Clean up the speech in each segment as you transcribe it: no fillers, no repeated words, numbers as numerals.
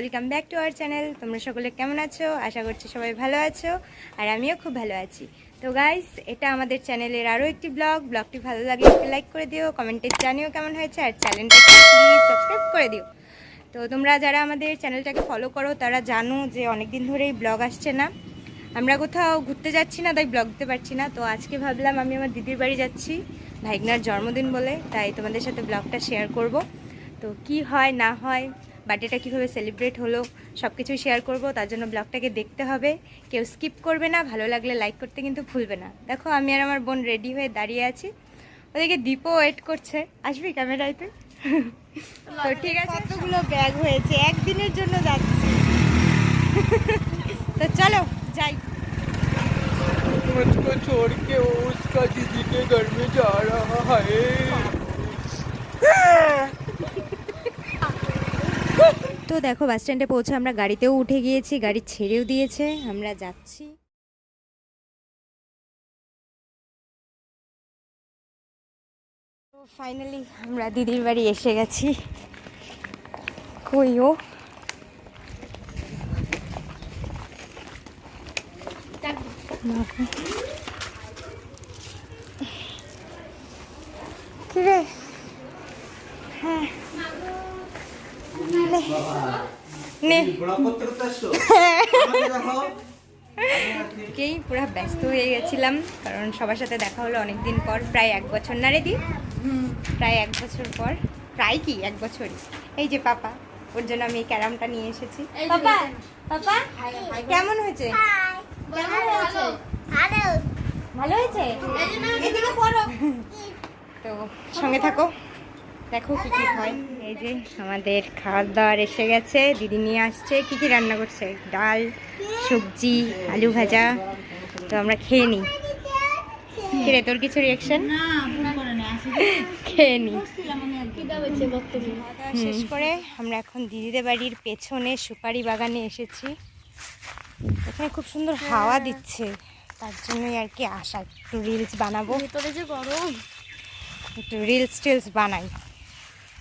Welcome back to our channel. তোমরা সকলে কেমন আছো? আশা করছি সবাই ভালো আছো, আর আমিও খুব ভালো আছি। তো গাইস, এটা আমাদের চ্যানেলের আরও একটি ব্লগটি ভালো লাগলে একটু লাইক করে দিও, কমেন্টে জানিও কেমন হয়েছে, আর চ্যানেলটাকে প্লিজ সাবস্ক্রাইব করে দিও। তো তোমরা যারা আমাদের চ্যানেলটাকে ফলো করো তারা জানো যে অনেক দিন ধরেই ব্লগ আসছে না, আমরা কোথাও ঘুরতে যাচ্ছি না, তাই ব্লগ দিতে পারছি না। তো আজকে ভাবলাম আমি আমার দিদির বাড়ি যাচ্ছি, ভাইগনার জন্মদিন বলে, তাই তোমাদের সাথে ব্লগটা শেয়ার করব। তো কি হয় না হয়, বার্থডেটা কীভাবে সেলিব্রেট হলো, সব কিছুই শেয়ার করব। তার জন্য ব্লগটাকে দেখতে হবে, কেউ স্কিপ করবে না, ভালো লাগলে লাইক করতে কিন্তু ভুলবে না। দেখো আমি আর আমার বোন রেডি হয়ে দাঁড়িয়ে আছি, ওদিকে দীপও ওয়েট করছে, আসবি ক্যামেরায় তুই? তো ঠিক আছে, কতগুলো ব্যাগ হয়েছে, একদিনের জন্য যাচ্ছি। তো চলো যাই। मुझको छोड़ के वो उसका दीदी के घर में जा रहा है। তো দেখো বাস স্ট্যান্ডে পৌঁছে আমরা গাড়িতেও উঠে গিয়েছি, গাড়ি ছেড়েও দিয়েছে, আমরা যাচ্ছি। তো ফাইনালি আমরা দিদির বাড়ি এসে গেছি। কই ও? কি রে? হ্যাঁ কেই পুরো ব্যস্ত হয়ে গেছিলাম, কারণ সবার সাথে দেখা হলো অনেক দিন পর, প্রায় 1 বছর না রে দি? প্রায় 1 বছর পর, প্রায় কি 1 বছরই। এই যে পাপা, ওর জন্য আমি এই ক্যারামটা নিয়ে এসেছি। পাপা পাপা কেমন হয়েছে? ভালো হয়েছে? তো সঙ্গে থাকো, দেখো কি কি হয়। এই যে আমাদের খাবার দাবার এসে গেছে, দিদি নিয়ে আসছে। কি কি রান্না করছে? ডাল, সবজি, আলু ভাজা। তো আমরা খেয়ে নিই। কিরে তোর কিছু রিয়াকশন? খেয়ে নিই। শেষ করে আমরা এখন দিদিদের বাড়ির পেছনে সুপারি বাগানে এসেছি। এখানে খুব সুন্দর হাওয়া দিচ্ছে, তার জন্যই আর কি আসা। একটু রিলস বানাবো, যে গরম, একটু রিলস বানাই।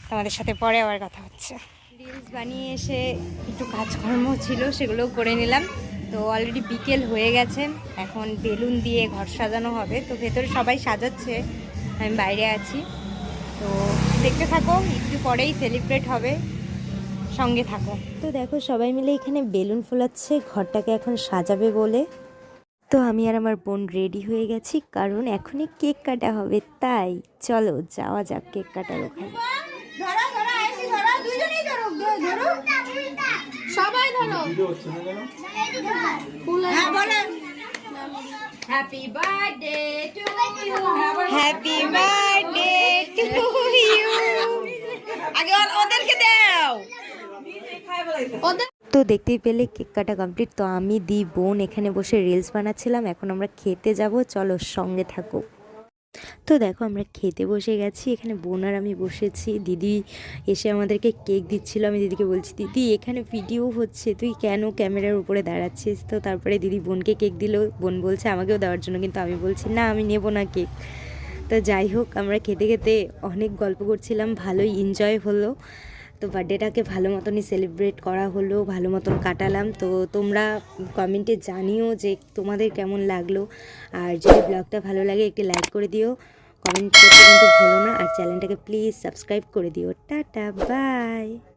তোমাদের সাথে পরে আবার কথা হচ্ছে। রিলস বানিয়ে এসে একটু কাজকর্ম ছিল, সেগুলোও করে নিলাম। তো অলরেডি বিকেল হয়ে গেছে, এখন বেলুন দিয়ে ঘর সাজানো হবে। তো ভেতরে সবাই সাজাচ্ছে, আমি বাইরে আছি। তো দেখতে থাকো, একটু পরেই সেলিব্রেট হবে, সঙ্গে থাকো। তো দেখো সবাই মিলে এখানে বেলুন ফোলাচ্ছে, ঘরটাকে এখন সাজাবে বলে। তো আমি আর আমার বোন রেডি হয়ে গেছি, কারণ এখনই কেক কাটা হবে। তাই চলো যাওয়া যাক কেক কাটার ওখানে। সবাই ধরো। Happy birthday to you. Happy birthday to you. আগে ওদেরকে দাও। তো দেখতেই পেলে কেক কাটা কমপ্লিট। তো আমি দি বোন এখানে বসে রিলস বানাচ্ছিলাম, এখন আমরা খেতে যাব, চলো সঙ্গে থাকো। তো দেখো আমরা খেতে বসে গেছি, এখানে বোন আর আমি বসেছি। দিদি এসে আমাদেরকে কেক দিচ্ছিল, আমি দিদিকে বলছি দিদি এখানে ভিডিও হচ্ছে, তুই কেন ক্যামেরার উপরে দাঁড়াচ্ছিস? তো তারপরে দিদি বোনকে কেক দিল, বোন বলছে আমাকেও দেওয়ার জন্য, কিন্তু আমি বলছি না আমি নেব না কেক। তো যাই হোক, আমরা খেতে খেতে অনেক গল্প করছিলাম, ভালোই এনজয় হলো। তো বার্থডেটাকে ভালো মতনই সেলিব্রেট করা হলো, ভালো মতন কাটালাম। তো তোমরা কমেন্টে জানিও যে তোমাদের কেমন লাগলো, আর যদি ব্লগটা ভালো লাগে একটি লাইক করে দিও, কমেন্ট করতে কিন্তু ভুলো না, আর চ্যানেলটাকে প্লিজ সাবস্ক্রাইব করে দিও। Tata bye.